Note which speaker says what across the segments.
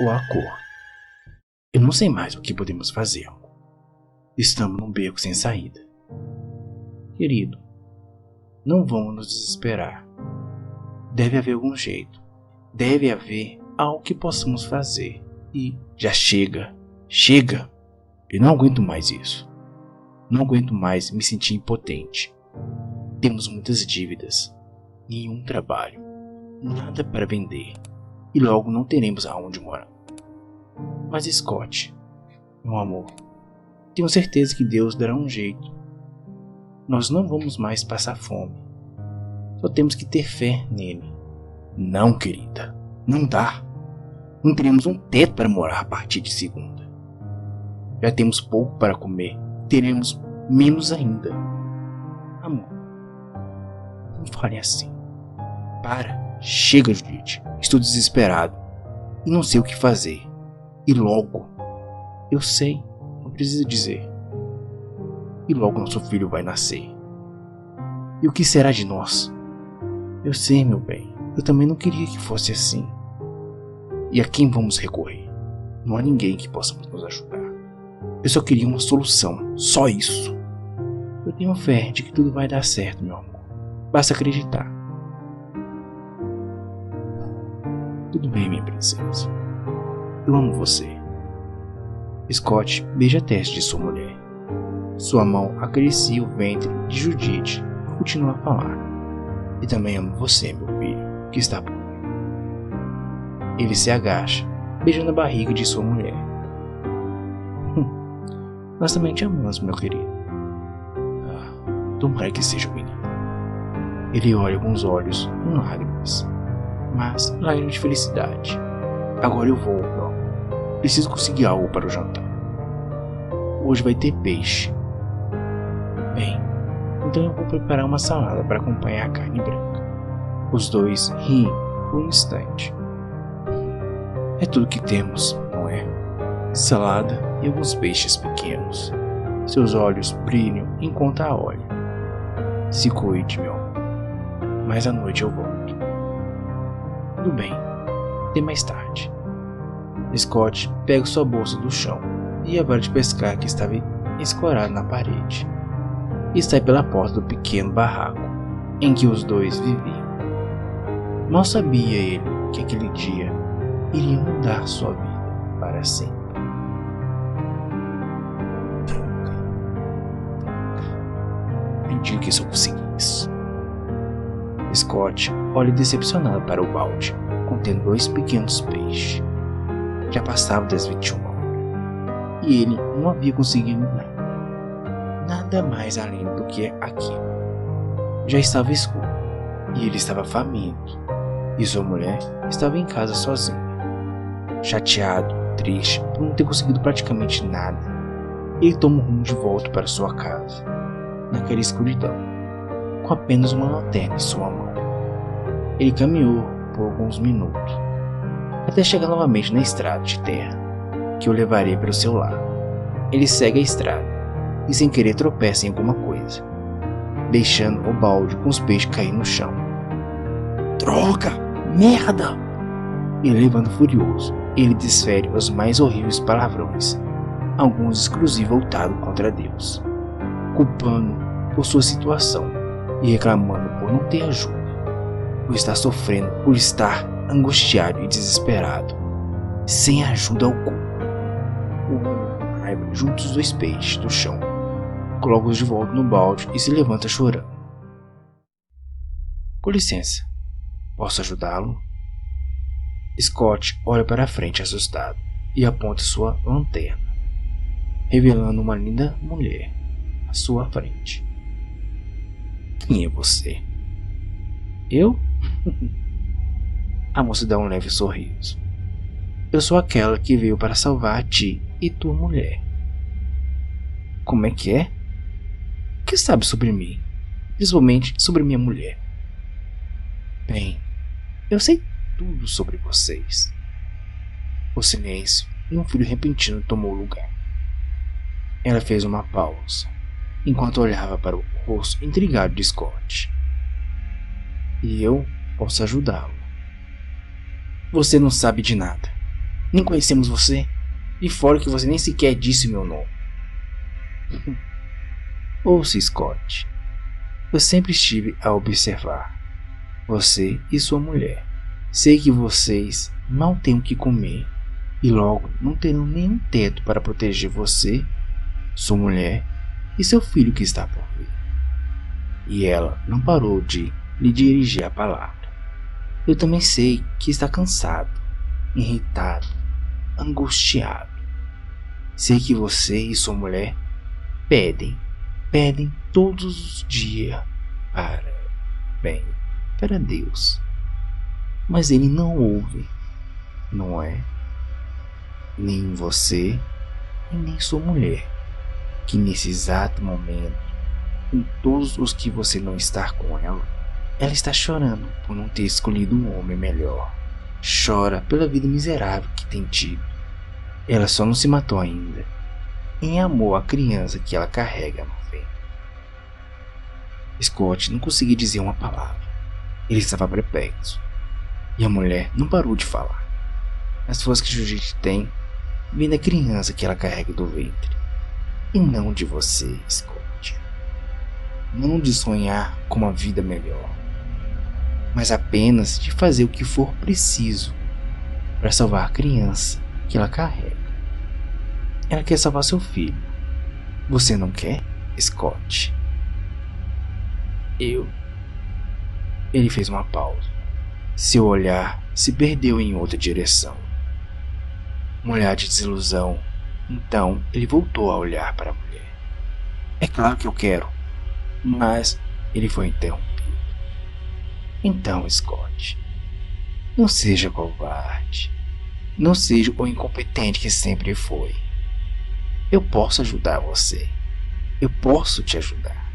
Speaker 1: o acordo. Eu não sei mais o que podemos fazer. Estamos num beco sem saída. Querido, não vamos nos desesperar. Deve haver algum jeito. Deve haver algo que possamos fazer. E já chega. Chega! Eu não aguento mais isso. Não aguento mais me sentir impotente. Temos muitas dívidas. Nenhum trabalho. Nada para vender. E logo não teremos aonde morar. Mas Scott, meu amor, tenho certeza que Deus dará um jeito. Nós não vamos mais passar fome. Só temos que ter fé nele. Não, querida, não dá. Não teremos um teto para morar a partir de segunda. Já temos pouco para comer. Teremos menos ainda. Amor, não fale assim. Para, chega, Judith. Estou desesperado e não sei o que fazer. E logo, eu sei, não precisa dizer. E logo nosso filho vai nascer. E o que será de nós? Eu sei, meu bem, eu também não queria que fosse assim. E a quem vamos recorrer? Não há ninguém que possa nos ajudar. Eu só queria uma solução, só isso. Eu tenho fé de que tudo vai dar certo, meu amor. Basta acreditar. Tudo bem, minha princesa. Eu amo você. Scott beija a testa de sua mulher. Sua mão acaricia o ventre de Judith e continua a falar. E também amo você, meu filho, que está por mim. Ele se agacha, beijando a barriga de sua mulher. Nós também te amamos, meu querido. Tomara que seja o menino. Ele olha com os olhos com lágrimas, mas lágrimas de felicidade. Agora eu vou, meu amor. Preciso conseguir algo para o jantar. Hoje vai ter peixe. Bem, então eu vou preparar uma salada para acompanhar a carne branca. Os dois riem por um instante. É tudo que temos, não é? Salada e alguns peixes pequenos. Seus olhos brilham enquanto a olha. Se cuide, meu amor. Mas à noite eu volto. Tudo bem. Até mais tarde. Scott pega sua bolsa do chão e a vara de pescar que estava escorada na parede e sai pela porta do pequeno barraco em que os dois viviam. Mal sabia ele que aquele dia iria mudar sua vida para sempre. Mentira que só consegui isso. Scott olha decepcionado para o balde contendo 2 pequenos peixes. Já passava das 21 horas e ele não havia conseguido nada mais além do que aquilo. Já estava escuro e ele estava faminto, e sua mulher estava em casa sozinha. Chateado, triste por não ter conseguido praticamente nada, ele toma o rumo de volta para sua casa, naquela escuridão, com apenas uma lanterna em sua mão. Ele caminhou por alguns minutos, até chegar novamente na estrada de terra, que o levaria para o seu lar. Ele segue a estrada, e sem querer tropeça em alguma coisa, deixando o balde com os peixes cair no chão. Droga! Merda! E levando furioso, ele desfere os mais horríveis palavrões, alguns exclusivos voltados contra Deus, culpando por sua situação e reclamando por não ter ajuda, por estar sofrendo, por estar angustiado e desesperado, sem ajuda alguma. O raiva junta os 2 peixes do chão, coloca-os de volta no balde e se levanta chorando. Com licença, posso ajudá-lo? Scott olha para a frente assustado e aponta sua lanterna, revelando uma linda mulher à sua frente. Quem é você? Eu? A moça dá um leve sorriso. Eu sou aquela que veio para salvar a ti e tua mulher. Como é que é? O que sabe sobre mim? Principalmente sobre minha mulher. Bem, eu sei tudo sobre vocês. O silêncio e um frio repentino tomou lugar. Ela fez uma pausa, enquanto olhava para o rosto intrigado de Scott. E eu posso ajudá-lo. Você não sabe de nada. Nem conhecemos você. E fora que você nem sequer disse meu nome. Ouça, Scott. Eu sempre estive a observar você e sua mulher. Sei que vocês mal têm o que comer e logo não terão nenhum teto para proteger você, sua mulher e seu filho que está por vir. E ela não parou de lhe dirigir a palavra. Eu também sei que está cansado, irritado, angustiado. Sei que você e sua mulher pedem todos os dias para Deus. Mas ele não ouve, não é? Nem você e nem sua mulher, que nesse exato momento, em todos os que você não está com ela está chorando por não ter escolhido um homem melhor. Chora pela vida miserável que tem tido. Ela só não se matou ainda, em amor à criança que ela carrega no ventre. Scott não conseguia dizer uma palavra. Ele estava perplexo. E a mulher não parou de falar. As forças que Judith tem vêm da criança que ela carrega do ventre. E não de você, Scott. Não de sonhar com uma vida melhor, mas apenas de fazer o que for preciso para salvar a criança que ela carrega. Ela quer salvar seu filho. Você não quer, Scott? Ele fez uma pausa. Seu olhar se perdeu em outra direção. Um olhar de desilusão. Então ele voltou a olhar para a mulher. É claro que eu quero. Mas ele foi interrompido. Então, Scott, não seja covarde. Não seja o incompetente que sempre foi. Eu posso ajudar você. Eu posso te ajudar.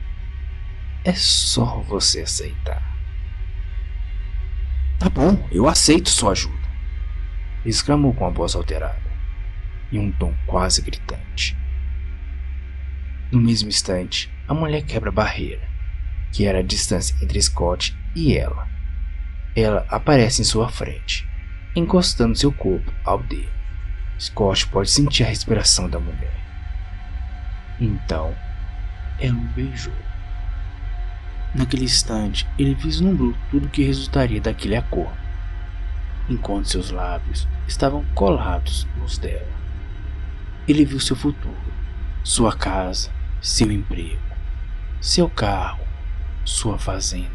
Speaker 1: É só você aceitar. Tá bom, eu aceito sua ajuda, exclamou com a voz alterada, em um tom quase gritante. No mesmo instante, a mulher quebra a barreira, que era a distância entre Scott e ela. Ela aparece em sua frente, encostando seu corpo ao dele. Scott pode sentir a respiração da mulher. Então, ela o beijou. Naquele instante, ele vislumbrou tudo que resultaria daquele acordo, enquanto seus lábios estavam colados nos dela. Ele viu seu futuro, sua casa, seu emprego, seu carro, sua fazenda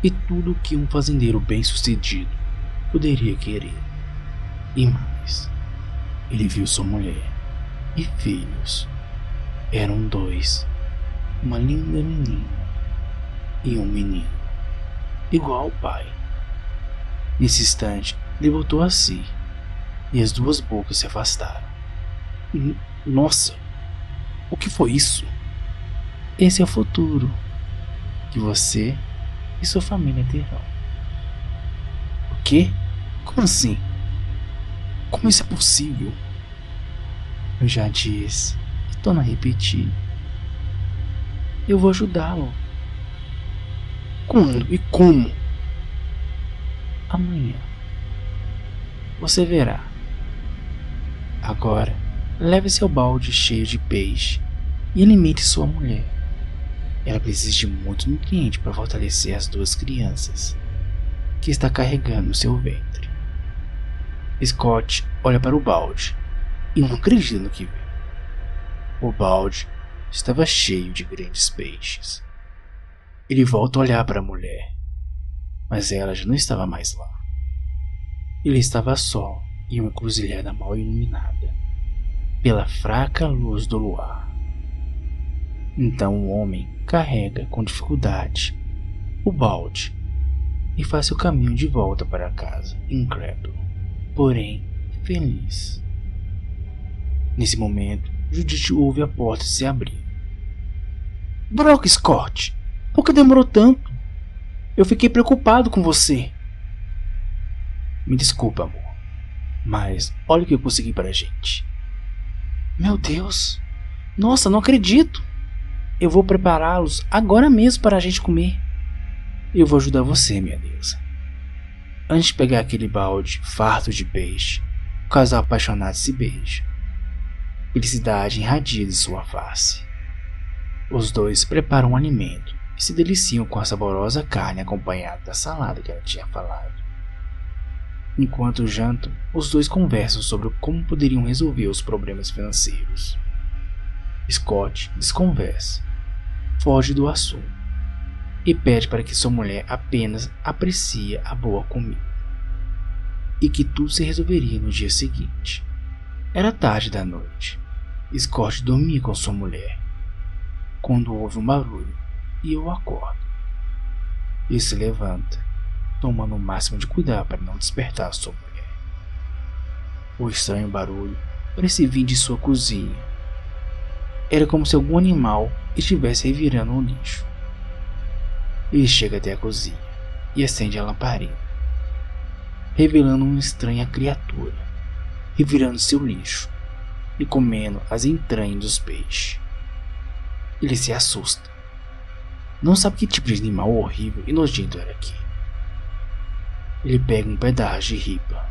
Speaker 1: e tudo o que um fazendeiro bem-sucedido poderia querer. E mais, ele viu sua mulher e filhos. Eram dois, uma linda menina e um menino, igual ao pai. Nesse instante, ele voltou a si e as duas bocas se afastaram. Nossa, o que foi isso? Esse é o futuro que você e sua família terão. O quê? Como assim? Como isso é possível? Eu já disse, e torno a repetir. Eu vou ajudá-lo. Quando e como? Amanhã. Você verá. Agora, leve seu balde cheio de peixe e alimente sua mulher. Ela precisa de muito nutriente para fortalecer as duas crianças que está carregando no seu ventre. Scott olha para o balde e não acredita no que vê. O balde estava cheio de grandes peixes. Ele volta a olhar para a mulher, mas ela já não estava mais lá. Ele estava só em uma encruzilhada mal iluminada pela fraca luz do luar. Então o homem carrega com dificuldade o balde e faz seu caminho de volta para casa, incrédulo, porém feliz. Nesse momento, Judith ouve a porta se abrir. Brock, Scott! Por que demorou tanto? Eu fiquei preocupado com você. Me desculpa, amor, mas olha o que eu consegui pra gente. Meu Deus! Nossa, não acredito! Eu vou prepará-los agora mesmo para a gente comer. Eu vou ajudar você, minha deusa. Antes de pegar aquele balde farto de peixe, casal apaixonado se beija. Felicidade irradia de sua face. Os dois preparam um alimento e se deliciam com a saborosa carne acompanhada da salada que ela tinha falado. Enquanto jantam, os dois conversam sobre como poderiam resolver os problemas financeiros. Scott desconversa, foge do assunto e pede para que sua mulher apenas aprecie a boa comida e que tudo se resolveria no dia seguinte. Era tarde da noite. Scott dormia com sua mulher quando houve um barulho e eu acordo. Ele se levanta, tomando o máximo de cuidado para não despertar sua mulher. O estranho barulho parecia vir de sua cozinha. Era como se algum animal estivesse revirando um lixo. Ele chega até a cozinha e acende a lamparina, revelando uma estranha criatura, revirando seu lixo e comendo as entranhas dos peixes. Ele se assusta. Não sabe que tipo de animal horrível e nojento era aquele. Ele pega um pedaço de ripa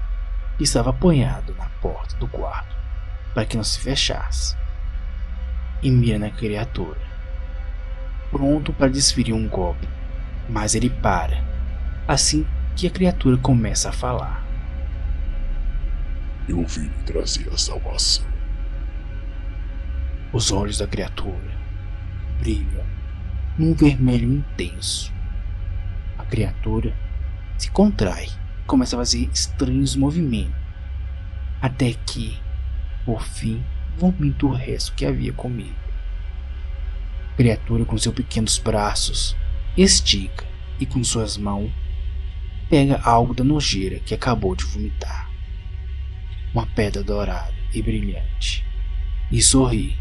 Speaker 1: que estava apoiado na porta do quarto para que não se fechasse e mira na criatura, pronto para desferir um golpe, mas ele para assim que a criatura começa a falar.
Speaker 2: Eu vim lhe trazer a salvação.
Speaker 1: Os olhos da criatura brilham num vermelho intenso. A criatura se contrai e começa a fazer estranhos movimentos, até que, por fim, vomita o resto que havia comido. A criatura, com seus pequenos braços, estica e com suas mãos pega algo da nojeira que acabou de vomitar. Uma pedra dourada e brilhante, e sorri,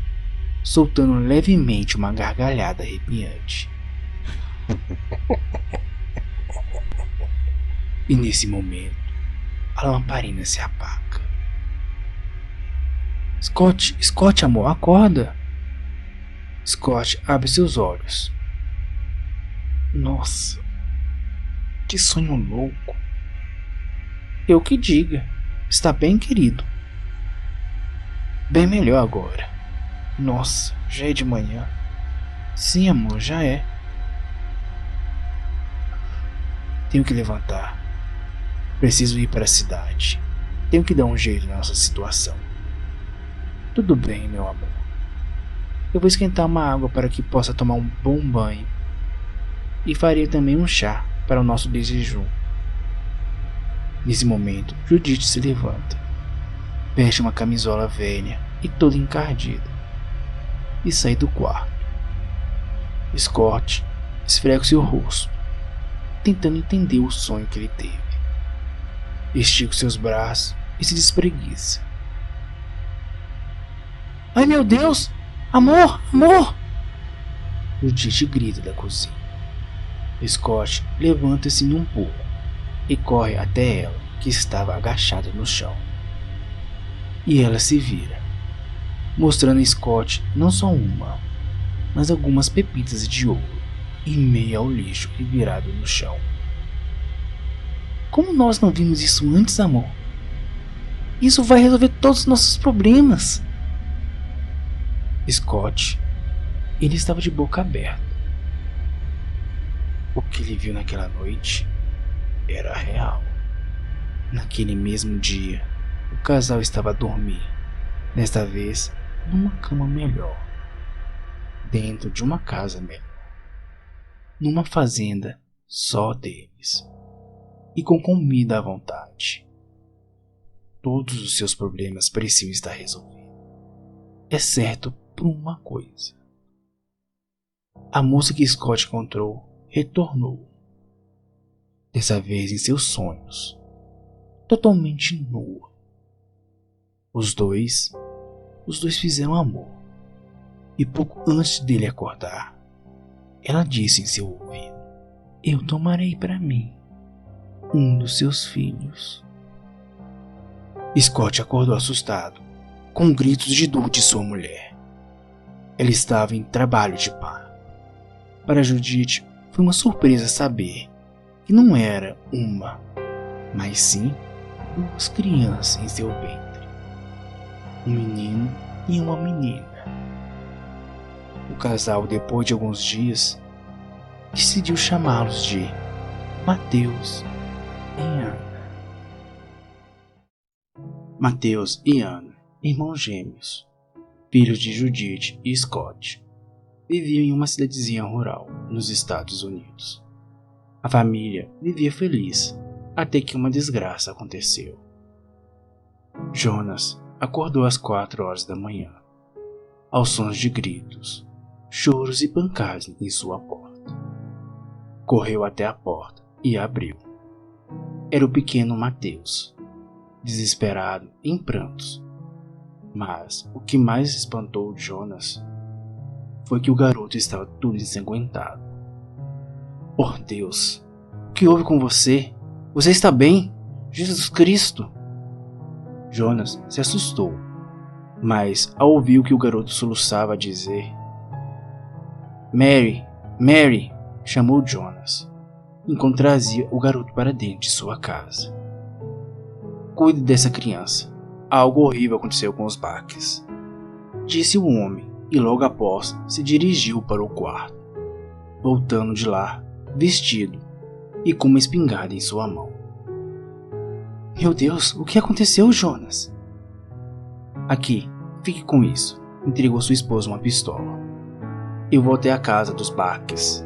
Speaker 1: soltando levemente uma gargalhada arrepiante. E nesse momento, a lamparina se apaga. Scott, amor, acorda! Scott abre seus olhos. Nossa, que sonho louco! Eu que diga, está bem, querido? Bem melhor agora. Nossa, já é de manhã. Sim, amor, já é. Tenho que levantar. Preciso ir para a cidade. Tenho que dar um jeito na nossa situação. Tudo bem, meu amor. Eu vou esquentar uma água para que possa tomar um bom banho. E farei também um chá para o nosso desjejum. Nesse momento, Judith se levanta. Veste uma camisola velha e toda encardida e sai do quarto. Scott esfrega seu rosto, tentando entender o sonho que ele teve. Estica seus braços e se despreguiça. Ai, meu Deus! Amor! Amor! Judith grita da cozinha. Scott levanta-se um pouco e corre até ela, que estava agachada no chão. E ela se vira, mostrando a Scott não só uma, mas algumas pepitas de ouro em meio ao lixo virado no chão. Como nós não vimos isso antes, amor? Isso vai resolver todos os nossos problemas. Scott, ele estava de boca aberta. O que ele viu naquela noite era real. Naquele mesmo dia, o casal estava a dormir, desta vez numa cama melhor, dentro de uma casa melhor, numa fazenda só deles, e com comida à vontade. Todos os seus problemas pareciam estar resolvidos, exceto por uma coisa. A moça que Scott encontrou retornou, dessa vez em seus sonhos, totalmente nua. Os dois fizeram amor, e pouco antes dele acordar, ela disse em seu ouvido: eu tomarei para mim um dos seus filhos. Scott acordou assustado, com gritos de dor de sua mulher. Ela estava em trabalho de parto. Para Judith, foi uma surpresa saber que não era uma, mas sim 2 crianças em seu ventre. um menino e uma menina. O casal, depois de alguns dias, decidiu chamá-los de Mateus e Ana. Mateus e Ana, irmãos gêmeos, filhos de Judith e Scott, viviam em uma cidadezinha rural nos Estados Unidos. A família vivia feliz até que uma desgraça aconteceu. Jonas acordou às 4 horas da manhã, aos sons de gritos, choros e pancadas em sua porta. Correu até a porta e abriu. Era o pequeno Mateus, desesperado e em prantos. Mas o que mais espantou Jonas foi que o garoto estava todo ensanguentado. Por Deus, o que houve com você? Você está bem? Jesus Cristo! Jonas se assustou, mas ao ouvir o que o garoto soluçava a dizer, Mary, Mary, chamou Jonas, enquanto trazia o garoto para dentro de sua casa. Cuide dessa criança. Algo horrível aconteceu com os Baques, disse o homem, e logo após se dirigiu para o quarto, voltando de lá, vestido e com uma espingarda em sua mão. Meu Deus, o que aconteceu, Jonas? Aqui, fique com isso, entregou sua esposa uma pistola. Eu vou até a casa dos Baques.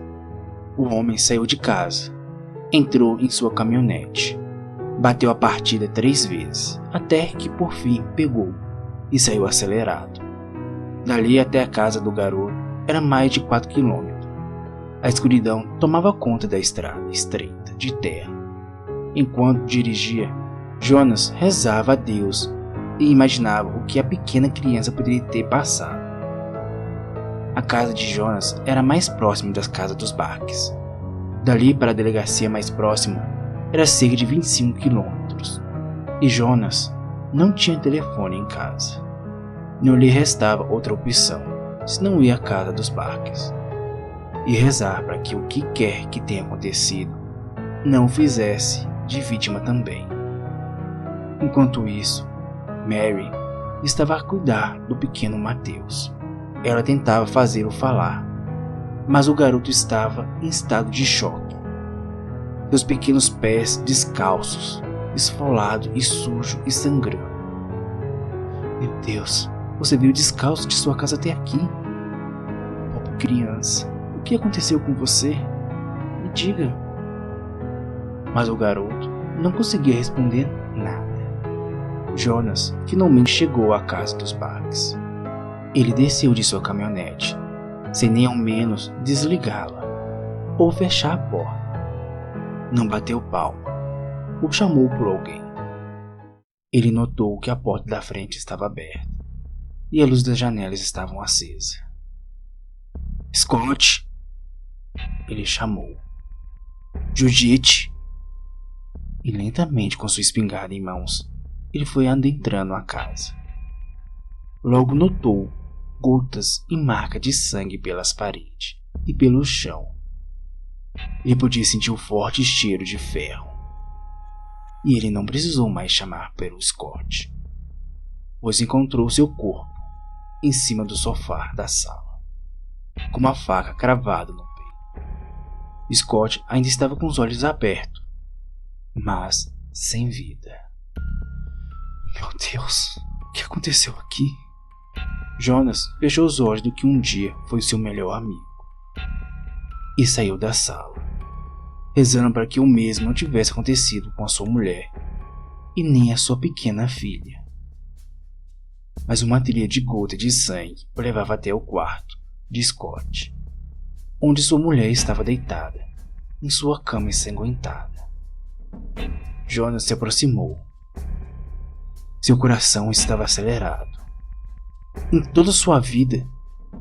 Speaker 1: O homem saiu de casa, entrou em sua caminhonete, bateu a partida 3 vezes, até que por fim pegou e saiu acelerado. Dali até a casa do garoto era mais de 4 quilômetros. A escuridão tomava conta da estrada estreita de terra. Enquanto dirigia, Jonas rezava a Deus e imaginava o que a pequena criança poderia ter passado. A casa de Jonas era mais próxima das casas dos Baques. Dali para a delegacia mais próxima era cerca de 25 quilômetros. E Jonas não tinha telefone em casa. Não lhe restava outra opção, senão ir à casa dos Baques e rezar para que o que quer que tenha acontecido não o fizesse de vítima também. Enquanto isso, Mary estava a cuidar do pequeno Mateus. Ela tentava fazê-lo falar, mas o garoto estava em estado de choque. Seus pequenos pés descalços, esfolado e sujo e sangrando. Meu Deus, você veio descalço de sua casa até aqui? Pobre criança, o que aconteceu com você? Me diga. Mas o garoto não conseguia responder nada. Jonas finalmente chegou à casa dos Baques. Ele desceu de sua caminhonete, sem nem ao menos desligá-la ou fechar a porta. Não bateu palma ou chamou por alguém. Ele notou que a porta da frente estava aberta e a luz das janelas estavam acesa. Scott! Ele chamou. Judith! E lentamente, com sua espingarda em mãos, ele foi adentrando a casa. Logo notou gotas e marcas de sangue pelas paredes e pelo chão. Ele podia sentir o forte cheiro de ferro. E ele não precisou mais chamar pelo Scott, pois encontrou seu corpo em cima do sofá da sala, com uma faca cravada no peito. Scott ainda estava com os olhos abertos, mas sem vida. Meu Deus, o que aconteceu aqui? Jonas fechou os olhos do que um dia foi seu melhor amigo e saiu da sala, rezando para que o mesmo não tivesse acontecido com a sua mulher e nem a sua pequena filha. Mas uma trilha de gota de sangue o levava até o quarto de Scott, onde sua mulher estava deitada em sua cama ensanguentada. Jonas se aproximou. Seu coração estava acelerado. Em toda sua vida,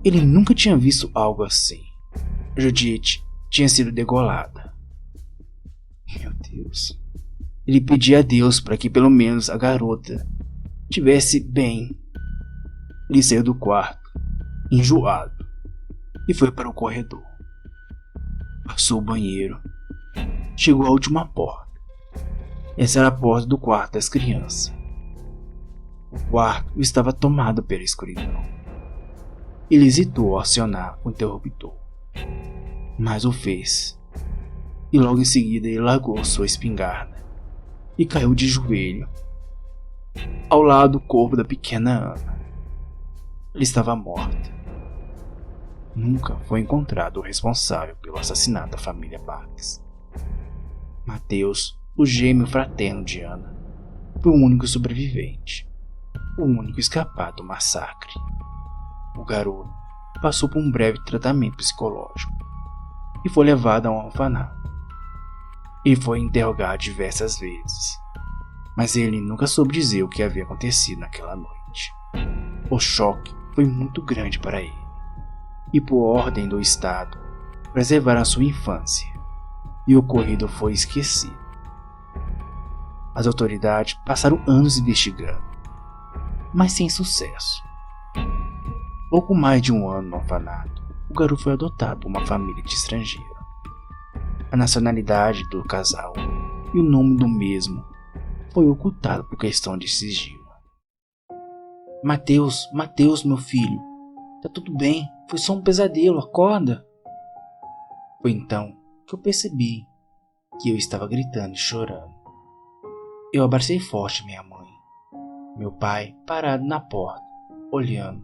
Speaker 1: ele nunca tinha visto algo assim. Judith tinha sido degolada. Meu Deus. Ele pedia a Deus para que pelo menos a garota estivesse bem. Ele saiu do quarto, enjoado, e foi para o corredor. Passou o banheiro. Chegou à última porta. Essa era a porta do quarto das crianças. O quarto estava tomado pela escuridão. Ele hesitou ao acionar o interruptor, mas o fez. E logo em seguida ele largou sua espingarda e caiu de joelho ao lado do corpo da pequena Ana. Ela estava morta. Nunca foi encontrado o responsável pelo assassinato da família Bates. Mateus, o gêmeo fraterno de Ana, foi o único sobrevivente, o único escapado do massacre. O garoto passou por um breve tratamento psicológico e foi levado a um orfanato. Ele foi interrogado diversas vezes, mas ele nunca soube dizer o que havia acontecido naquela noite. O choque foi muito grande para ele, e por ordem do Estado, preservaram a sua infância, e o ocorrido foi esquecido. As autoridades passaram anos investigando, mas sem sucesso. Pouco mais de um ano no orfanato, o garoto foi adotado por uma família de estrangeiro. A nacionalidade do casal e o nome do mesmo foi ocultado por questão de sigilo. Mateus, meu filho, tá tudo bem, foi só um pesadelo, acorda. Foi então que eu percebi que eu estava gritando e chorando. Eu abracei forte minha mãe, meu pai parado na porta, olhando.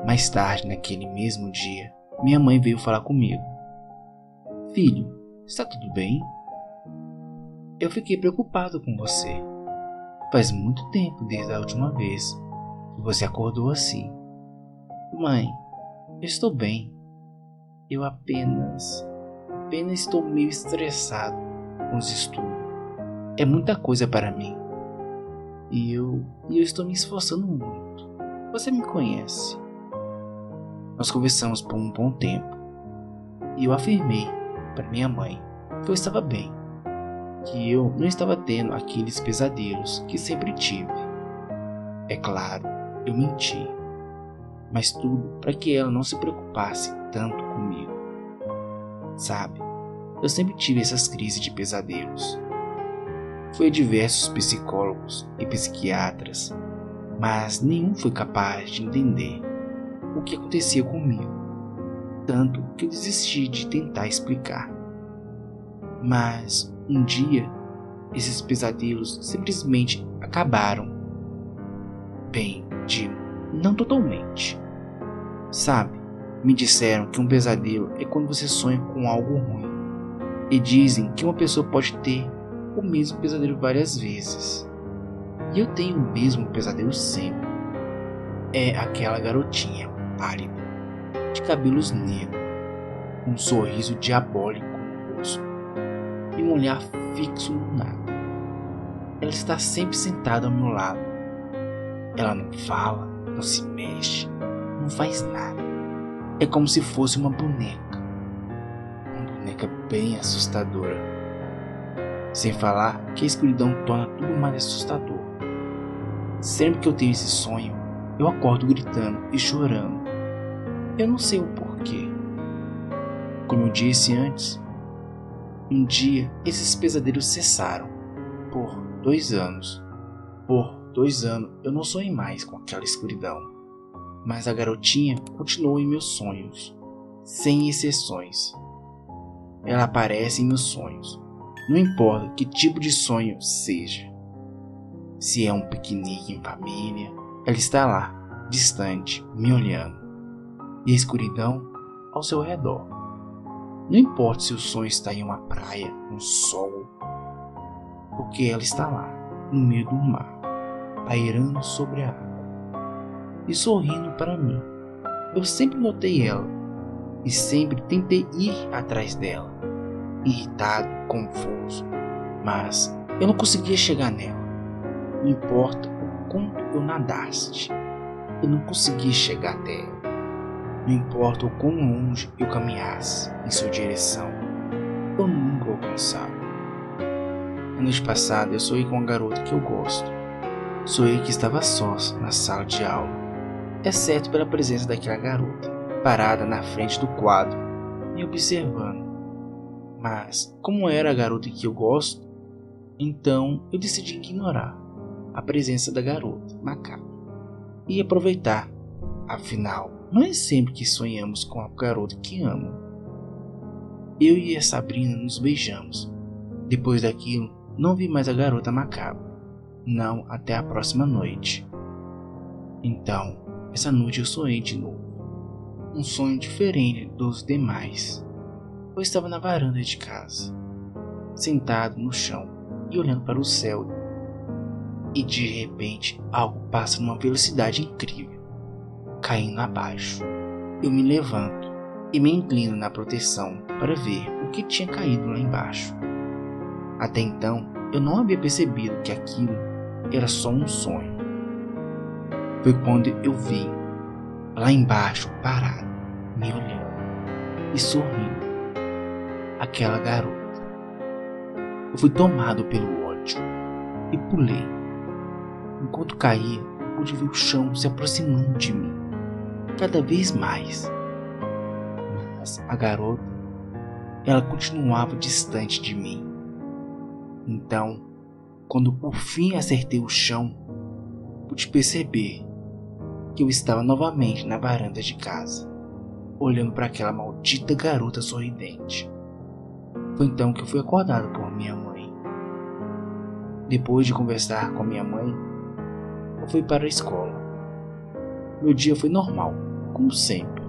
Speaker 1: Mais tarde, naquele mesmo dia, minha mãe veio falar comigo. Filho, está tudo bem? Eu fiquei preocupado com você. Faz muito tempo desde a última vez que você acordou assim. Mãe, eu estou bem. Eu apenas estou meio estressado com os estudos. É muita coisa para mim. E eu estou me esforçando muito. Você me conhece. Nós conversamos por um bom tempo. E eu afirmei para minha mãe que eu estava bem. Que eu não estava tendo aqueles pesadelos que sempre tive. É claro, eu menti. Mas tudo para que ela não se preocupasse tanto comigo. Sabe, eu sempre tive essas crises de pesadelos. Fui a diversos psicólogos e psiquiatras, mas nenhum foi capaz de entender o que acontecia comigo, tanto que eu desisti de tentar explicar. Mas um dia, esses pesadelos simplesmente acabaram. Bem, digo, não totalmente. Sabe, me disseram que um pesadelo é quando você sonha com algo ruim. E dizem que uma pessoa pode ter o mesmo pesadelo várias vezes. E eu tenho o mesmo pesadelo sempre. É aquela garotinha pálida, de cabelos negros, com um sorriso diabólico no rosto e um olhar fixo no nada. Ela está sempre sentada ao meu lado. Ela não fala, não se mexe, não faz nada. É como se fosse uma boneca bem assustadora. Sem falar que a escuridão torna tudo mais assustador. Sempre que eu tenho esse sonho, eu acordo gritando e chorando. Eu não sei o porquê. Como eu disse antes, um dia esses pesadelos cessaram. Por 2 anos. Por 2 anos eu não sonhei mais com aquela escuridão. Mas a garotinha continuou em meus sonhos, sem exceções. Ela aparece em meus sonhos, não importa que tipo de sonho seja. Se é um piquenique em família, ela está lá, distante, me olhando. E a escuridão ao seu redor. Não importa se o sonho está em uma praia, um sol, porque ela está lá, no meio do mar, pairando sobre a água e sorrindo para mim. Eu sempre notei ela e sempre tentei ir atrás dela, irritado, confuso, mas eu não conseguia chegar nela. Não importa o quanto eu nadasse, eu não conseguia chegar até ela. Não importa o quão longe eu caminhasse em sua direção, eu nunca alcançava. Na noite passada eu sonhei com uma garota que eu gosto. Sonhei que estava só na sala de aula, exceto pela presença daquela garota, parada na frente do quadro, me observando. Mas, como era a garota que eu gosto, então eu decidi ignorar. a presença da garota macabra e aproveitar. Afinal, não é sempre que sonhamos com a garota que amo. Eu e a Sabrina nos beijamos. Depois daquilo, não vi mais a garota macabra. Não até a próxima noite. Então, essa noite eu sonhei de novo. Um sonho diferente dos demais. Eu estava na varanda de casa, sentado no chão e olhando para o céu. E de repente, algo passa numa velocidade incrível, caindo abaixo. Eu me levanto e me inclino na proteção para ver o que tinha caído lá embaixo. Até então, eu não havia percebido que aquilo era só um sonho. Foi quando eu vi, lá embaixo, parado, me olhando e sorrindo, aquela garota. Eu fui tomado pelo ódio e pulei. Enquanto caía, eu pude ver o chão se aproximando de mim, cada vez mais. Mas a garota, ela continuava distante de mim. Então, quando por fim acertei o chão, pude perceber que eu estava novamente na varanda de casa, olhando para aquela maldita garota sorridente. Foi então que eu fui acordado por minha mãe. Depois de conversar com minha mãe, eu fui para a escola. Meu dia foi normal, como sempre.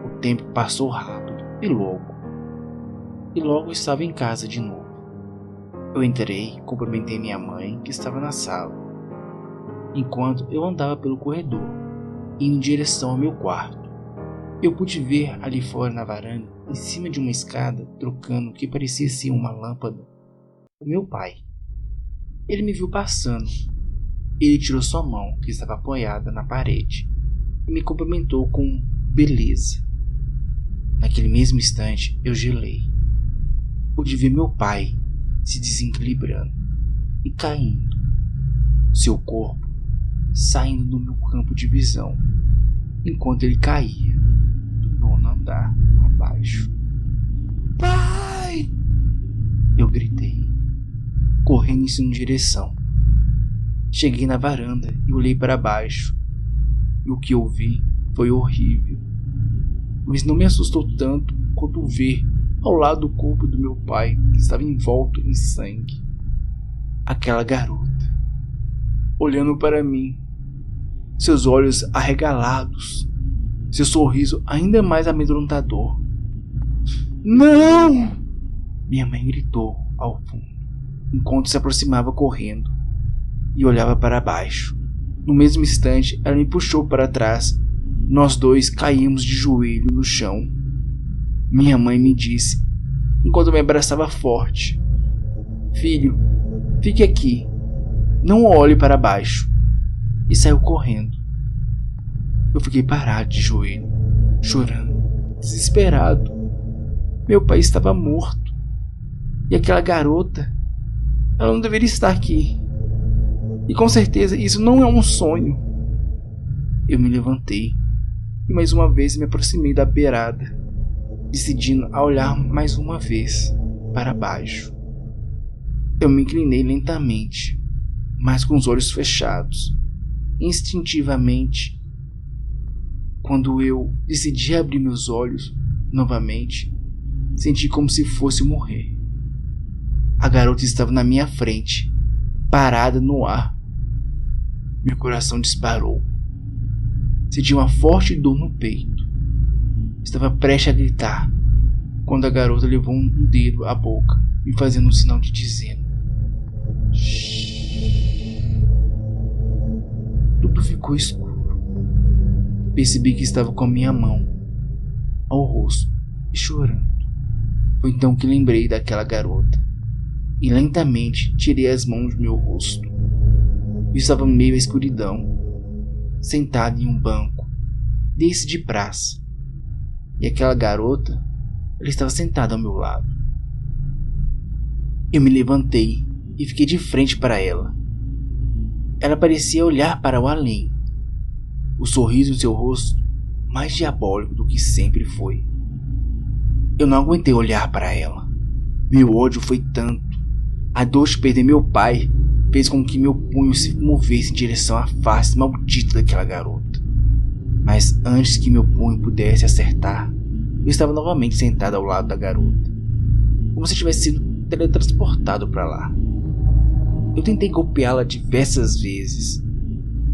Speaker 1: O tempo passou rápido e logo estava em casa de novo. Eu entrei, cumprimentei minha mãe, que estava na sala, enquanto eu andava pelo corredor, indo em direção ao meu quarto. Eu pude ver ali fora na varanda, em cima de uma escada, trocando o que parecia ser uma lâmpada, o meu pai. Ele me viu passando. Ele tirou sua mão, que estava apoiada na parede, e me cumprimentou com beleza. Naquele mesmo instante, eu gelei. Pude ver meu pai se desequilibrando e caindo, seu corpo saindo do meu campo de visão, enquanto ele caía do 9º andar abaixo. Pai! Eu gritei, correndo em sua direção. Cheguei na varanda e olhei para baixo, e o que eu vi foi horrível, mas não me assustou tanto quanto ver ao lado do corpo do meu pai, que estava envolto em sangue, aquela garota olhando para mim, seus olhos arregalados, seu sorriso ainda mais amedrontador. Não! Minha mãe gritou ao fundo, enquanto se aproximava correndo e olhava para baixo. No mesmo instante, ela me puxou para trás. Nós dois caímos de joelho no chão. Minha mãe me disse, enquanto me abraçava forte: filho, fique aqui, não olhe para baixo. E saiu correndo. Eu fiquei parado de joelho, chorando, desesperado. Meu pai estava morto. E aquela garota, ela não deveria estar aqui. E com certeza isso não é um sonho. Eu me levantei e mais uma vez me aproximei da beirada, decidindo a olhar mais uma vez para baixo. Eu me inclinei lentamente, mas com os olhos fechados. Instintivamente, quando eu decidi abrir meus olhos novamente, senti como se fosse morrer. A garota estava na minha frente, parada no ar. Meu coração disparou. Senti uma forte dor no peito. Estava prestes a gritar, quando a garota levou um dedo à boca, me fazendo um sinal de dizendo: shhh. Tudo ficou escuro. Percebi que estava com a minha mão ao rosto e chorando. Foi então que lembrei daquela garota e lentamente tirei as mãos do meu rosto. Eu estava no meio da escuridão, sentado em um banco desse de praça, e aquela garota, ela estava sentada ao meu lado. Eu me levantei e fiquei de frente para ela. Ela parecia olhar para o além, o sorriso em seu rosto mais diabólico do que sempre foi. Eu não aguentei olhar para ela. Meu ódio foi tanto, a dor de perder meu pai fez com que meu punho se movesse em direção à face maldita daquela garota. Mas antes que meu punho pudesse acertar, eu estava novamente sentado ao lado da garota, como se tivesse sido teletransportado para lá. Eu tentei golpeá-la diversas vezes.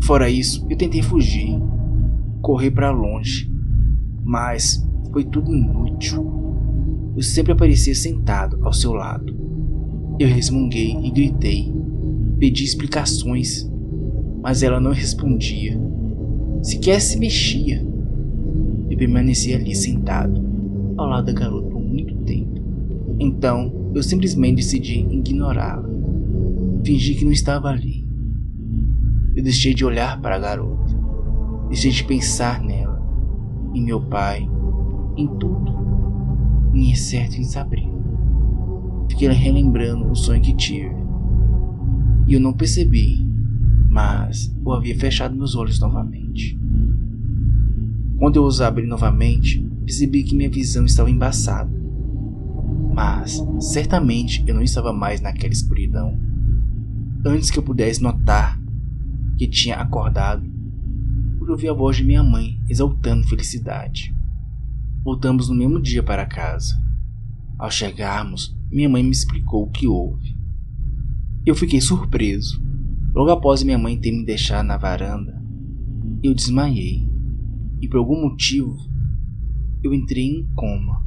Speaker 1: Fora isso, eu tentei fugir, correr para longe, mas foi tudo inútil. Eu sempre aparecia sentado ao seu lado. Eu resmunguei e gritei, pedi explicações, mas ela não respondia, sequer se mexia. Eu permanecia ali sentado, ao lado da garota por muito tempo. Então, eu simplesmente decidi ignorá-la. Fingi que não estava ali. Eu deixei de olhar para a garota. Deixei de pensar nela, em meu pai, em tudo, em exceto em Sabrina. Fiquei relembrando o sonho que tive. E eu não percebi, mas eu havia fechado meus olhos novamente. Quando eu os abri novamente, percebi que minha visão estava embaçada. Mas, certamente, eu não estava mais naquela escuridão. Antes que eu pudesse notar que tinha acordado, pude ouvir a voz de minha mãe exaltando felicidade. Voltamos no mesmo dia para casa. Ao chegarmos, minha mãe me explicou o que houve. Eu fiquei surpreso. Logo após minha mãe ter me deixado na varanda, eu desmaiei. E por algum motivo, eu entrei em coma.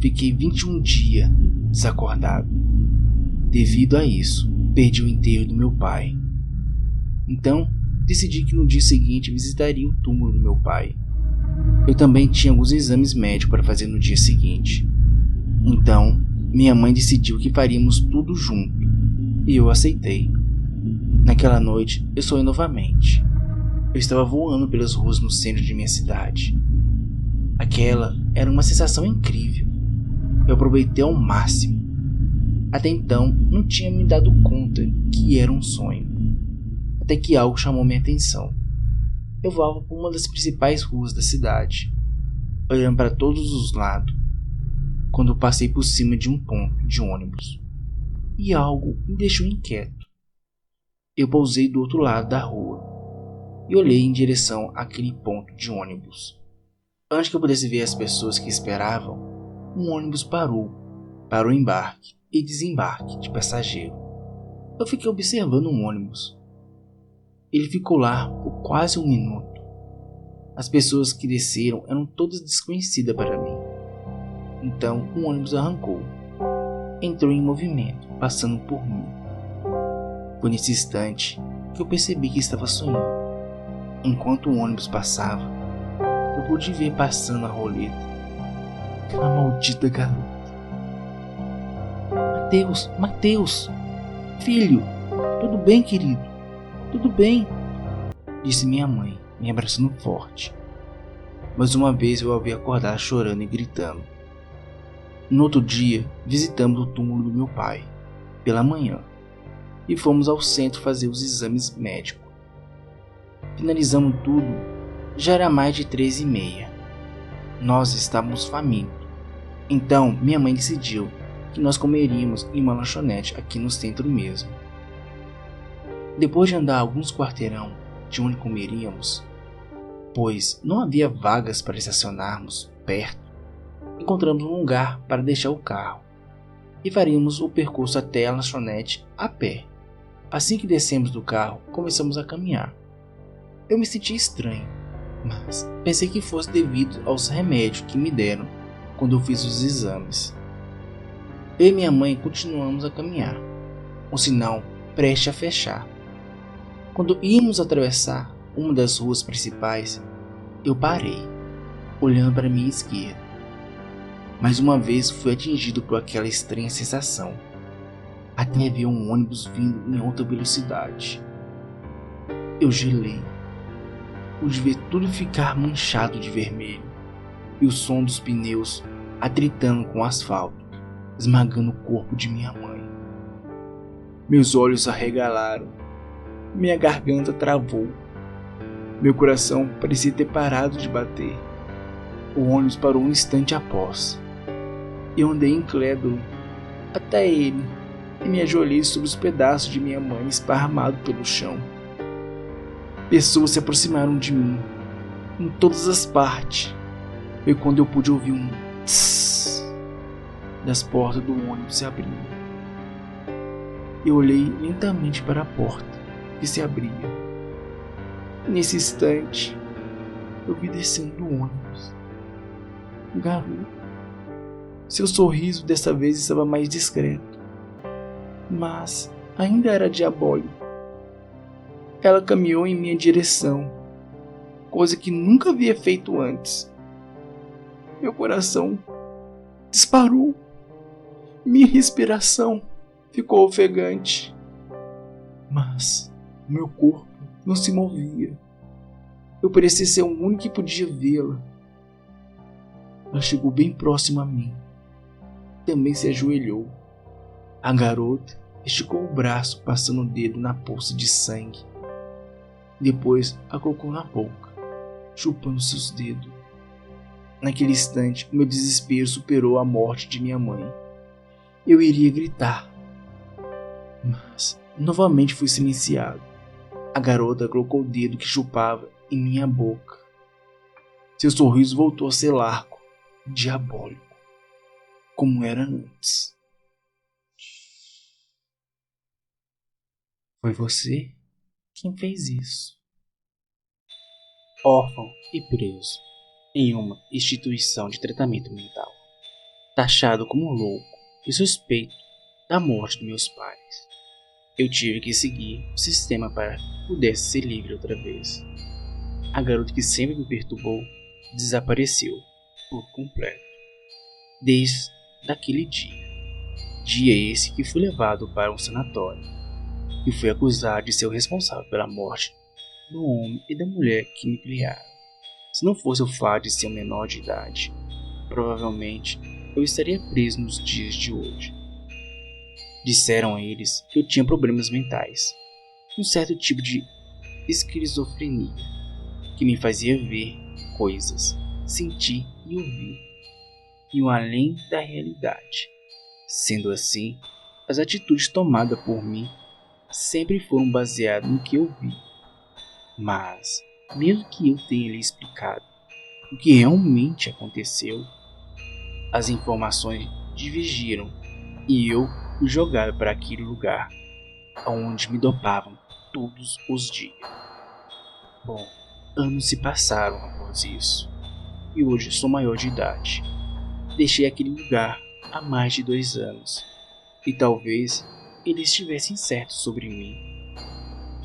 Speaker 1: Fiquei 21 dias desacordado. Devido a isso, perdi o enterro do meu pai. Então, decidi que no dia seguinte visitaria o túmulo do meu pai. Eu também tinha alguns exames médicos para fazer no dia seguinte. Então, minha mãe decidiu que faríamos tudo junto, e eu aceitei. Naquela noite, eu sonhei novamente. Eu estava voando pelas ruas no centro de minha cidade. Aquela era uma sensação incrível. Eu aproveitei ao máximo. Até então, não tinha me dado conta que era um sonho. Até que algo chamou minha atenção. Eu voava por uma das principais ruas da cidade, olhando para todos os lados, quando eu passei por cima de um ponto de ônibus. E algo me deixou inquieto. Eu pousei do outro lado da rua e olhei em direção àquele ponto de ônibus. Antes que eu pudesse ver as pessoas que esperavam, um ônibus parou para o embarque e desembarque de passageiro. Eu fiquei observando o ônibus. Ele ficou lá por quase 1 minuto. As pessoas que desceram eram todas desconhecidas para mim. Então o ônibus arrancou. Entrou em movimento, passando por mim. Foi nesse instante que eu percebi que estava sonhando. Enquanto o ônibus passava, eu pude ver passando a roleta aquela maldita garota. Mateus, filho, tudo bem, querido? Tudo bem, disse minha mãe, me abraçando forte. Mais uma vez eu a vi acordar chorando e gritando. No outro dia, visitamos o túmulo do meu pai, pela manhã, e fomos ao centro fazer os exames médicos. Finalizamos tudo, já era mais de 3h30. Nós estávamos famintos. Então minha mãe decidiu que nós comeríamos em uma lanchonete aqui no centro mesmo. Depois de andar alguns quarteirão de onde comeríamos, pois não havia vagas para estacionarmos perto, encontramos um lugar para deixar o carro e faríamos o percurso até a lanchonete a pé. Assim que descemos do carro, começamos a caminhar. Eu me senti estranho, mas pensei que fosse devido aos remédios que me deram quando eu fiz os exames. Eu e minha mãe continuamos a caminhar, um sinal prestes a fechar. Quando íamos atravessar uma das ruas principais, eu parei, olhando para minha esquerda. Mais uma vez fui atingido por aquela estranha sensação. Até ver um ônibus vindo em alta velocidade. Eu gelei. Pude ver tudo ficar manchado de vermelho e o som dos pneus atritando com o asfalto, esmagando o corpo de minha mãe. Meus olhos arregalaram. Minha garganta travou. Meu coração parecia ter parado de bater. O ônibus parou um instante após. Eu andei incrédulo até ele e me ajoelhei sobre os pedaços de minha mãe esparramados pelo chão. Pessoas se aproximaram de mim, em todas as partes. Foi quando eu pude ouvir um tss das portas do ônibus se abrindo. Eu olhei lentamente para a porta, que se abria. Nesse instante, eu vi descendo do ônibus um garoto. Seu sorriso dessa vez estava mais discreto, mas ainda era diabólico. Ela caminhou em minha direção, coisa que nunca havia feito antes. Meu coração disparou. Minha respiração ficou ofegante. Mas meu corpo não se movia. Eu parecia ser o único que podia vê-la. Ela chegou bem próximo a mim. Também se ajoelhou. A garota esticou o braço, passando o dedo na poça de sangue. Depois a colocou na boca, chupando seus dedos. Naquele instante, o meu desespero superou a morte de minha mãe. Eu iria gritar, mas novamente fui silenciado. A garota colocou o dedo que chupava em minha boca. Seu sorriso voltou a ser largo, diabólico, como era antes. Foi você quem fez isso. Órfão e preso em uma instituição de tratamento mental, taxado como louco e suspeito da morte de meus pais. Eu tive que seguir o sistema para que pudesse ser livre outra vez. A garota que sempre me perturbou desapareceu por completo. Desde aquele dia esse que fui levado para um sanatório e fui acusado de ser o responsável pela morte do homem e da mulher que me criaram. Se não fosse o fato de ser um menor de idade, provavelmente eu estaria preso nos dias de hoje. Disseram eles que eu tinha problemas mentais, um certo tipo de esquizofrenia, que me fazia ver coisas, sentir e ouvir, e um além da realidade. Sendo assim, as atitudes tomadas por mim sempre foram baseadas no que eu vi. Mas, mesmo que eu tenha lhe explicado o que realmente aconteceu, as informações divergiram e eu fui jogado para aquele lugar onde me dopavam todos os dias. Bom, anos se passaram após isso e hoje sou maior de idade. Deixei aquele lugar há mais de 2 anos e talvez eles estivessem certos sobre mim.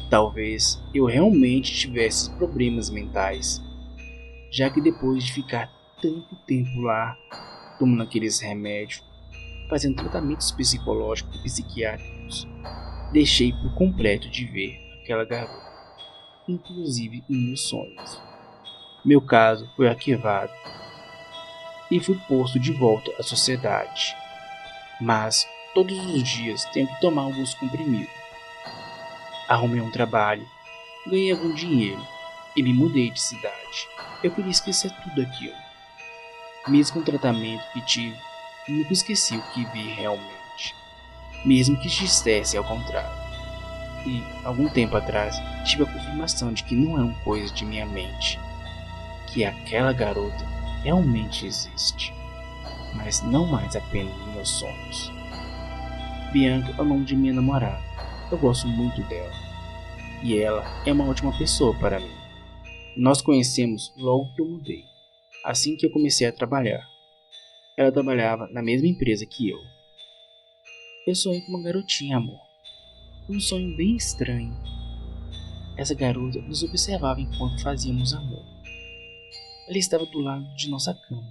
Speaker 1: Talvez eu realmente tivesse problemas mentais, já que depois de ficar tanto tempo lá, tomando aqueles remédios, fazendo tratamentos psicológicos e psiquiátricos, deixei por completo de ver aquela garota, inclusive em meus sonhos. Meu caso foi arquivado e fui posto de volta à sociedade, mas todos os dias tenho que tomar alguns comprimidos. Arrumei um trabalho, ganhei algum dinheiro e me mudei de cidade. Eu queria esquecer tudo aquilo. Mesmo com o tratamento que tive, nunca esqueci o que vi realmente, mesmo que dissesse ao contrário. E, algum tempo atrás, tive a confirmação de que não eram coisas de minha mente, que aquela garota realmente existe, mas não mais apenas em meus sonhos. Bianca é o nome de minha namorada. Eu gosto muito dela, e ela é uma ótima pessoa para mim. Nós conhecemos logo que eu mudei, assim que eu comecei a trabalhar. Ela trabalhava na mesma empresa que eu. Eu sonhei com uma garotinha, amor. Um sonho bem estranho. Essa garota nos observava enquanto fazíamos amor. Ela estava do lado de nossa cama,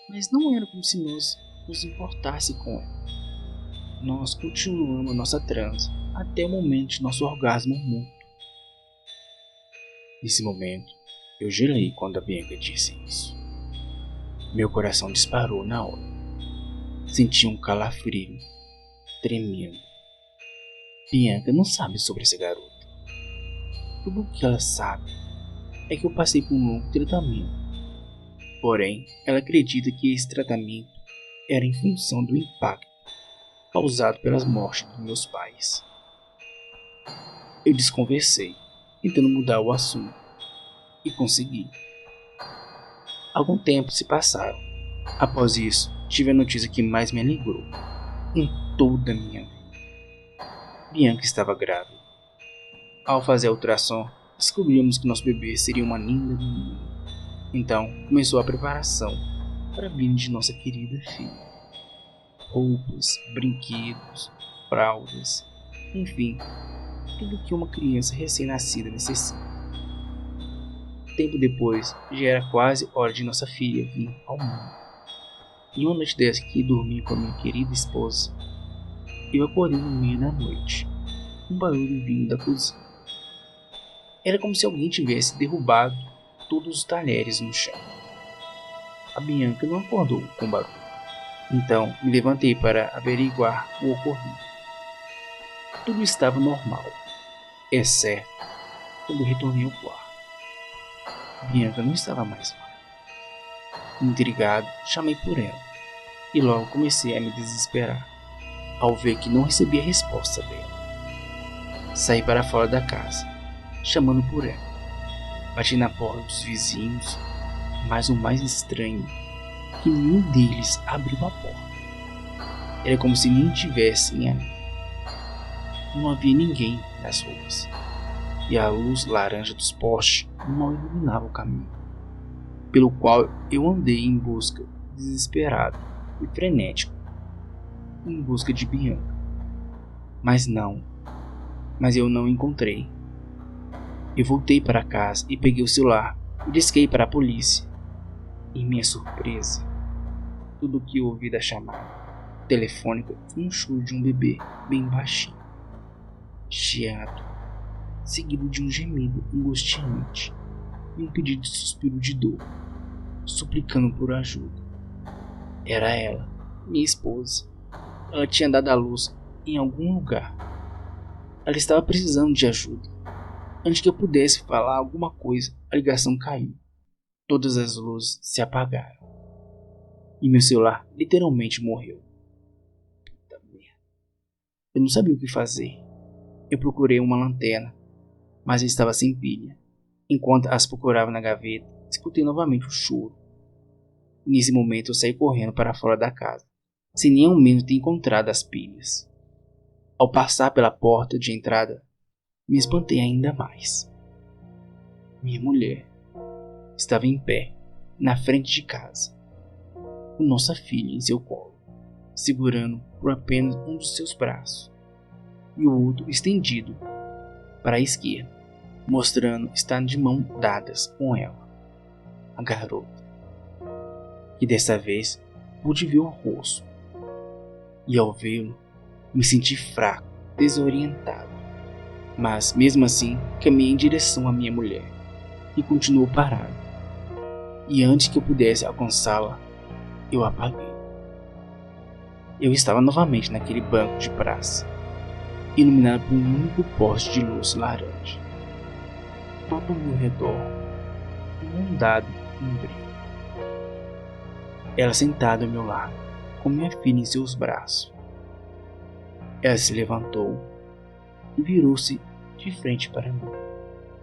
Speaker 1: mas não era como se nós nos importasse com ela. Nós continuamos nossa transa até o momento de nosso orgasmo mútuo. Nesse momento, eu gelei quando a Bianca disse isso. Meu coração disparou na hora. Senti um calafrio tremendo. Bianca não sabe sobre essa garota. Tudo o que ela sabe é que eu passei por um longo tratamento. Porém, ela acredita que esse tratamento era em função do impacto causado pelas mortes dos meus pais. Eu desconversei, tentando mudar o assunto, e consegui. Algum tempo se passaram. Após isso, tive a notícia que mais me alegrou em toda a minha vida. Bianca estava grávida. Ao fazer a ultrassom, descobrimos que nosso bebê seria uma linda menina. Então, começou a preparação para a vinda de nossa querida filha. Roupas, brinquedos, fraldas, enfim, tudo que uma criança recém-nascida necessita. Tempo depois, já era quase hora de nossa filha vir ao mundo. Em uma noite dessa que dormi com a minha querida esposa, eu acordei no meio da noite, um barulho vindo da cozinha. Era como se alguém tivesse derrubado todos os talheres no chão. A Bianca não acordou com o barulho, então me levantei para averiguar o ocorrido. Tudo estava normal, exceto quando retornei ao quarto. Bianca não estava mais lá. Intrigado, chamei por ela e logo comecei a me desesperar ao ver que não recebia resposta dela. Saí para fora da casa, chamando por ela. Bati na porta dos vizinhos, mas o mais estranho é que nenhum deles abriu a porta. Era como se nem tivessem ali. Não havia ninguém nas ruas, e a luz laranja dos postes não iluminava o caminho, pelo qual eu andei em busca, desesperado e frenético, em busca de Bianca. Mas eu não encontrei. Eu voltei para casa e peguei o celular e disquei para a polícia. E minha surpresa, tudo o que eu ouvi da chamada telefônica foi um choro de um bebê bem baixinho, chiado, seguido de um gemido angustiante e um pedido de suspiro de dor, suplicando por ajuda. Era ela, minha esposa. Ela tinha dado à luz em algum lugar. Ela estava precisando de ajuda. Antes que eu pudesse falar alguma coisa, a ligação caiu. Todas as luzes se apagaram. E meu celular literalmente morreu. Puta merda. Eu não sabia o que fazer. Eu procurei uma lanterna, mas estava sem pilha. Enquanto as procurava na gaveta, escutei novamente o choro. Nesse momento eu saí correndo para fora da casa, sem nem ao menos ter encontrado as pilhas. Ao passar pela porta de entrada, me espantei ainda mais. Minha mulher estava em pé, na frente de casa, com nossa filha em seu colo, segurando por apenas um dos seus braços, e o outro estendido para a esquerda, mostrando estar de mãos dadas com ela, a garota, que dessa vez pude ver o rosto, e ao vê-lo, me senti fraco, desorientado. Mas, mesmo assim, caminhei em direção à minha mulher e continuou parado. E antes que eu pudesse alcançá-la, eu apaguei. Eu estava novamente naquele banco de praça, iluminado por um único poste de luz laranja. Todo ao meu redor, inundado em brilho. Ela sentada ao meu lado, com minha filha em seus braços. Ela se levantou e virou-se de frente para mim.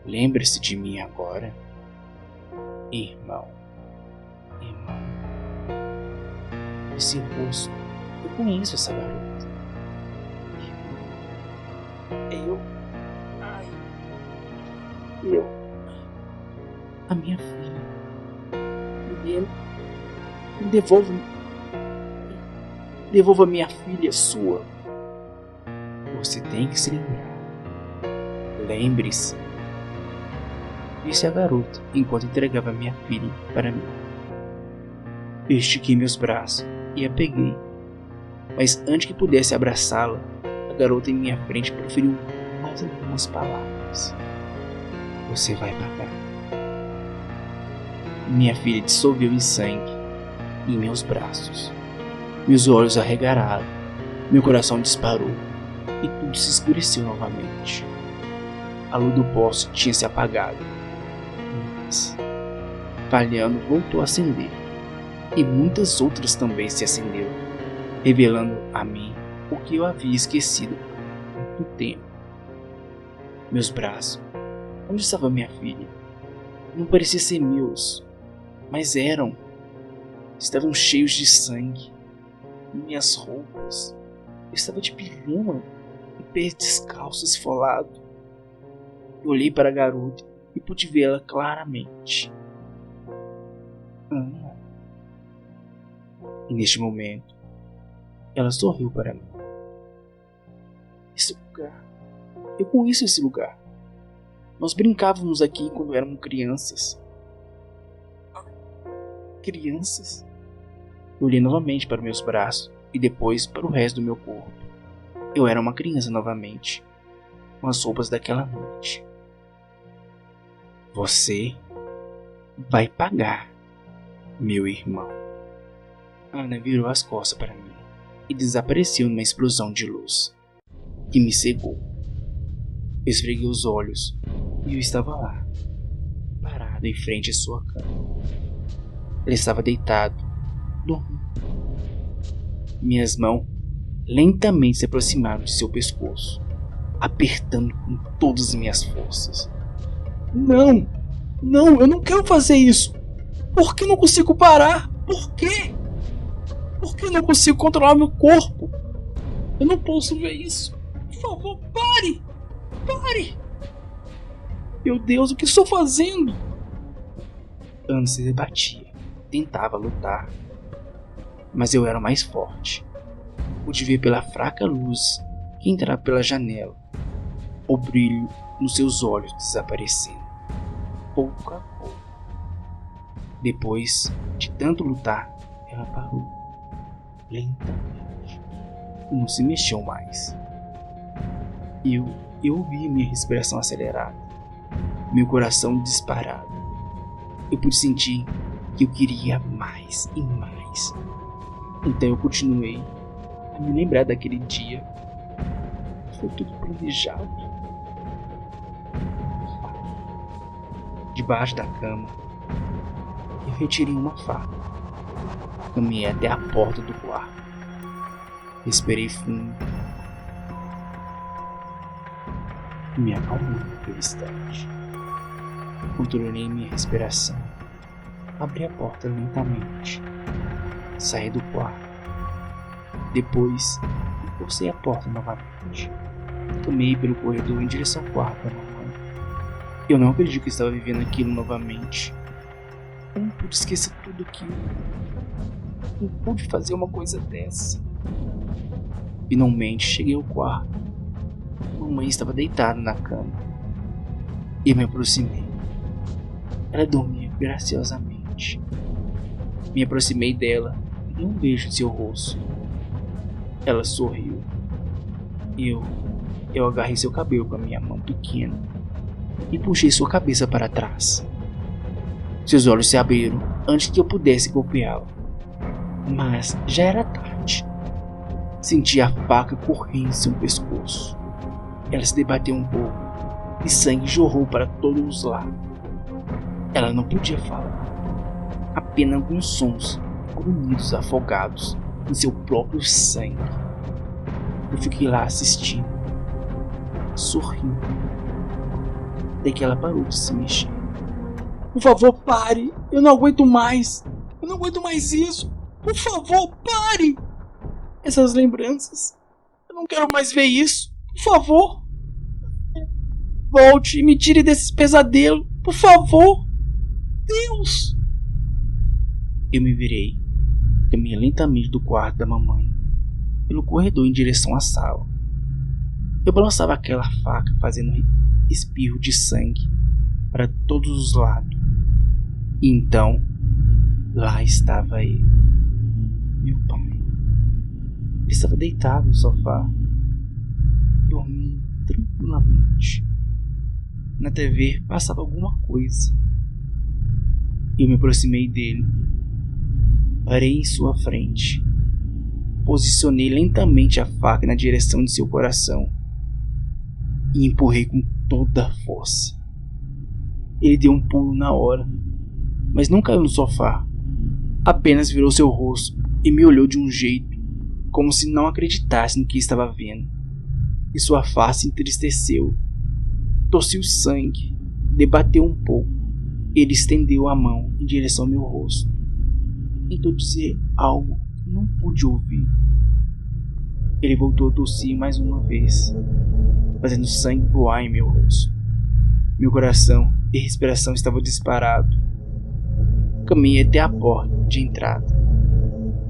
Speaker 1: Lembre-se de mim agora, irmão. Esse rosto, eu conheço essa garota. A minha filha. Me devolva minha filha sua. Você tem que se lembrar. Lembre-se, disse a garota enquanto entregava minha filha para mim. Eu estiquei meus braços e a peguei, mas antes que pudesse abraçá-la, a garota em minha frente proferiu mais algumas palavras. Você vai pagar. Minha filha dissolveu em sangue em meus braços. Meus olhos arregararam, meu coração disparou e tudo se escureceu novamente. A luz do poste tinha se apagado, mas, falhando, voltou a acender, e muitas outras também se acenderam, revelando a mim
Speaker 3: o que eu havia esquecido há muito tempo. Meus braços. Onde estava minha filha? Não parecia ser meus, mas eram. Estavam cheios de sangue. Minhas roupas. Eu estava de pijama e pés descalços esfolados. Eu olhei para a garota e pude vê-la claramente. Ana. E neste momento, ela sorriu para mim. Esse lugar. Eu conheço esse lugar. Nós brincávamos aqui quando éramos crianças. Crianças? Eu olhei novamente para meus braços e depois para o resto do meu corpo. Eu era uma criança novamente, com as roupas daquela noite. Você vai pagar, meu irmão. Ana virou as costas para mim e desapareceu numa explosão de luz que me cegou. Eu esfreguei os olhos e eu estava lá, parado em frente à sua cama. Ele estava deitado, dormindo. Minhas mãos lentamente se aproximaram de seu pescoço, apertando com todas as minhas forças. Não! Não, eu não quero fazer isso! Por que não consigo parar? Por quê? Por que não consigo controlar meu corpo? Eu não posso ver isso! Por favor, pare! Pare! Meu Deus, o que estou fazendo? Ana se debatia, tentava lutar, mas eu era mais forte. Pude ver pela fraca luz que entrava pela janela, o brilho nos seus olhos desaparecendo, pouco a pouco. Depois de tanto lutar, ela parou, lentamente, e não se mexeu mais. Eu ouvi minha respiração acelerada, meu coração disparado. Eu pude sentir que eu queria mais e mais. Então eu continuei a me lembrar daquele dia. Foi tudo planejado. Debaixo da cama, eu retirei uma faca. Caminhei até a porta do quarto. Respirei fundo. E me acalmei naquele instante. Controlei minha respiração. Abri a porta lentamente. Saí do quarto. Depois, forcei a porta novamente. Caminhei pelo corredor em direção ao quarto da mamãe. Eu não acredito que estava vivendo aquilo novamente. Como pude esquecer tudo aquilo? Como pude fazer uma coisa dessa? Finalmente cheguei ao quarto. Mamãe estava deitada na cama. E me aproximei. Ela dormia graciosamente. Me aproximei dela e dei um beijo em seu rosto. Ela sorriu. Eu agarrei seu cabelo com a minha mão pequena e puxei sua cabeça para trás. Seus olhos se abriram antes que eu pudesse golpeá-la. Mas já era tarde. Senti a faca correr em seu pescoço. Ela se debateu um pouco e sangue jorrou para todos os lados. Ela não podia falar. Apenas alguns sons, grunhidos afogados em seu próprio sangue. Eu fiquei lá assistindo, sorrindo. Até que ela parou de se mexer. Por favor, pare! Eu não aguento mais! Eu não aguento mais isso! Por favor, pare! Essas lembranças. Eu não quero mais ver isso. Por favor. Volte e me tire desses pesadelos. Por favor. Deus. Eu me virei. Caminhei lentamente do quarto da mamãe, pelo corredor em direção à sala. Eu balançava aquela faca fazendo espirro de sangue para todos os lados. E então, lá estava ele, meu pai. Ele estava deitado no sofá, dormindo tranquilamente. Na TV passava alguma coisa. Eu me aproximei dele. Parei em sua frente. Posicionei lentamente a faca na direção de seu coração e empurrei com toda a força. Ele deu um pulo na hora, mas não caiu no sofá. Apenas virou seu rosto e me olhou de um jeito como se não acreditasse no que estava vendo, e sua face entristeceu. Tossiu sangue, debateu um pouco. Ele estendeu a mão em direção ao meu rosto. Tentou dizer algo que não pude ouvir. Ele voltou a tossir mais uma vez, fazendo sangue voar em meu rosto. Meu coração e respiração estavam disparados. Caminhei até a porta de entrada.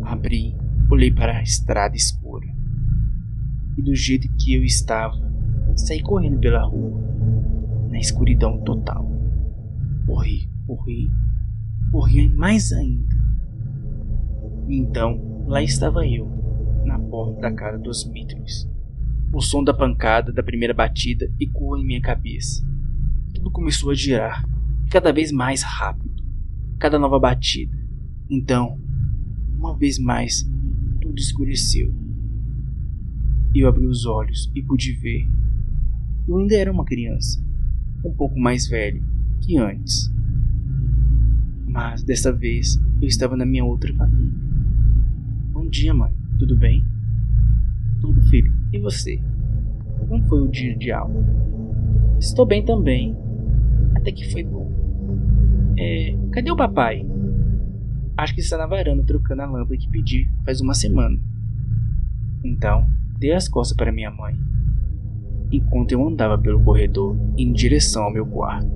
Speaker 3: Abri, olhei para a estrada escura. E do jeito que eu estava, saí correndo pela rua, na escuridão total. Corri mais ainda. E então, lá estava eu, na porta da casa dos Mitros. O som da pancada da primeira batida ecoou em minha cabeça. Tudo começou a girar, cada vez mais rápido, cada nova batida. Então, uma vez mais, tudo escureceu. Eu abri os olhos e pude ver. Eu ainda era uma criança, um pouco mais velho que antes. Mas dessa vez eu estava na minha outra família. Bom dia, mãe. Tudo bem? Tudo, filho. E você? Como foi o dia de aula? Estou bem também. Até que foi bom. Cadê o papai? Acho que está na varanda trocando a lâmpada que pedi faz uma semana. Então, dei as costas para minha mãe, enquanto eu andava pelo corredor em direção ao meu quarto.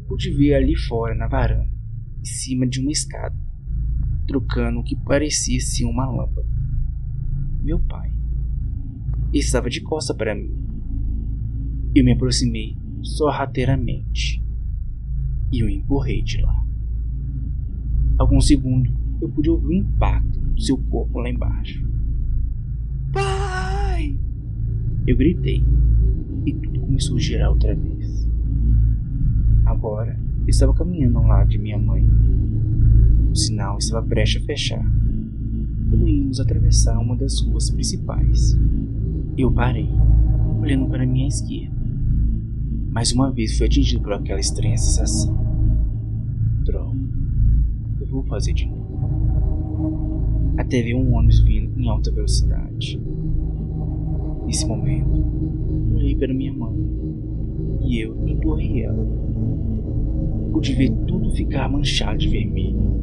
Speaker 3: Pude ver ali fora na varanda, em cima de uma escada, trocando o que parecia ser uma lâmpada. Meu pai estava de costas para mim. Eu me aproximei sorrateiramente e o empurrei de lá. Alguns segundos eu pude ouvir o impacto do seu corpo lá embaixo. Pai! Eu gritei e tudo começou a girar outra vez. Agora eu estava caminhando ao lado de minha mãe. O sinal estava prestes a fechar. Quando íamos atravessar uma das ruas principais, eu parei, olhando para minha esquerda. Mais uma vez fui atingido por aquela estranha sensação. Droga, eu vou fazer de novo. Até ver um ônibus vindo em alta velocidade. Nesse momento, olhei para minha mãe e eu empurrei ela. Pude ver tudo ficar manchado de vermelho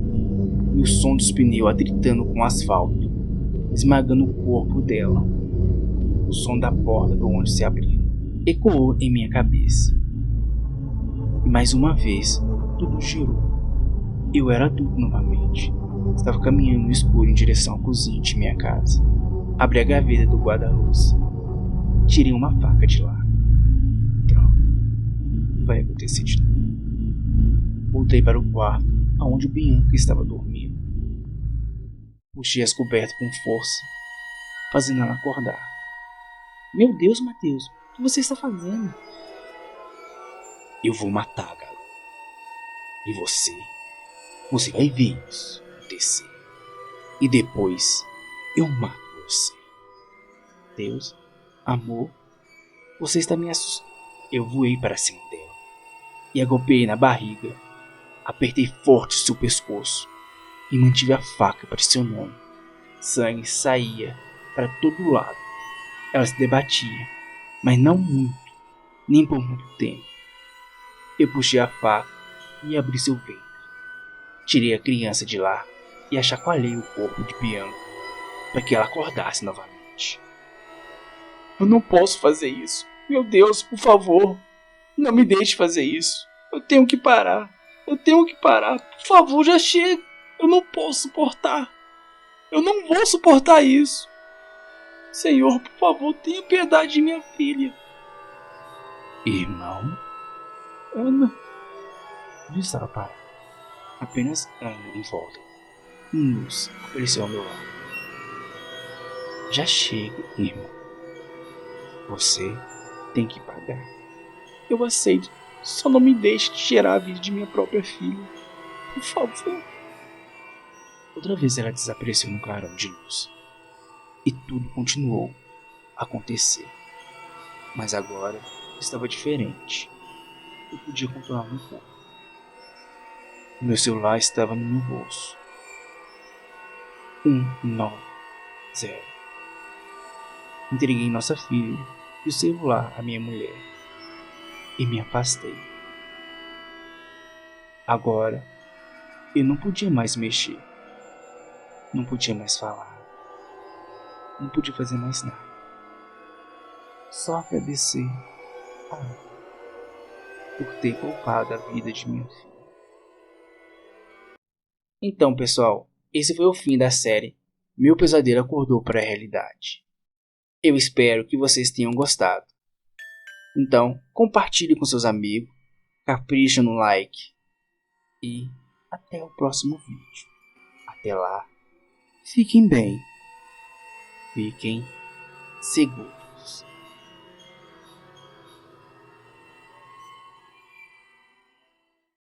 Speaker 3: e o som dos pneus atritando com o asfalto, esmagando o corpo dela. O som da porta do ônibus se abrindo ecoou em minha cabeça. E mais uma vez, tudo girou. Eu era adulto novamente. Estava caminhando no escuro em direção à cozinha de minha casa. Abri a gaveta do guarda-roupa. Tirei uma faca de lá. Droga. Vai acontecer de novo. Voltei para o quarto, onde o Bianca estava dormindo. Puxei as cobertas com força, fazendo ela acordar. Meu Deus, Matheus, o que você está fazendo? Eu vou matar, garoto. E você vai ver isso acontecer. E depois eu mato você. Deus, amor, você está me assustando. Eu voei para cima dela e a golpeei na barriga. Apertei forte seu pescoço e mantive a faca pressionando. Sangue saía para todo lado. Ela se debatia, mas não muito, nem por muito tempo. Eu puxei a faca e abri seu ventre. Tirei a criança de lá e a chacoalhei o corpo de Bianca para que ela acordasse novamente. Eu não posso fazer isso. Meu Deus, por favor, não me deixe fazer isso. Eu tenho que parar. Por favor, já chega. Eu não posso suportar. Eu não vou suportar isso. Senhor, por favor, tenha piedade de minha filha.
Speaker 1: Irmão?
Speaker 3: Ana. Onde estava parado? Apenas Ana em volta. Luz apareceu ao meu lado. Já chega, irmão. Você tem que pagar. Eu aceito. Só não me deixe tirar a vida de minha própria filha. Por favor. Outra vez ela desapareceu no clarão de luz. E tudo continuou a acontecer. Mas agora estava diferente. Eu podia controlar um pouco. O meu celular estava no meu bolso. 1, 9, 0. Entreguei nossa filha e o celular à minha mulher e me afastei. Agora, eu não podia mais mexer, não podia mais falar, não podia fazer mais nada. Só agradecer a ela por ter poupado a vida de minha filha. Então, pessoal, esse foi o fim da série Meu Pesadelo Acordou para a Realidade. Eu espero que vocês tenham gostado. Então, compartilhe com seus amigos, capricha no like e até o próximo vídeo. Até lá, fiquem bem, fiquem seguros.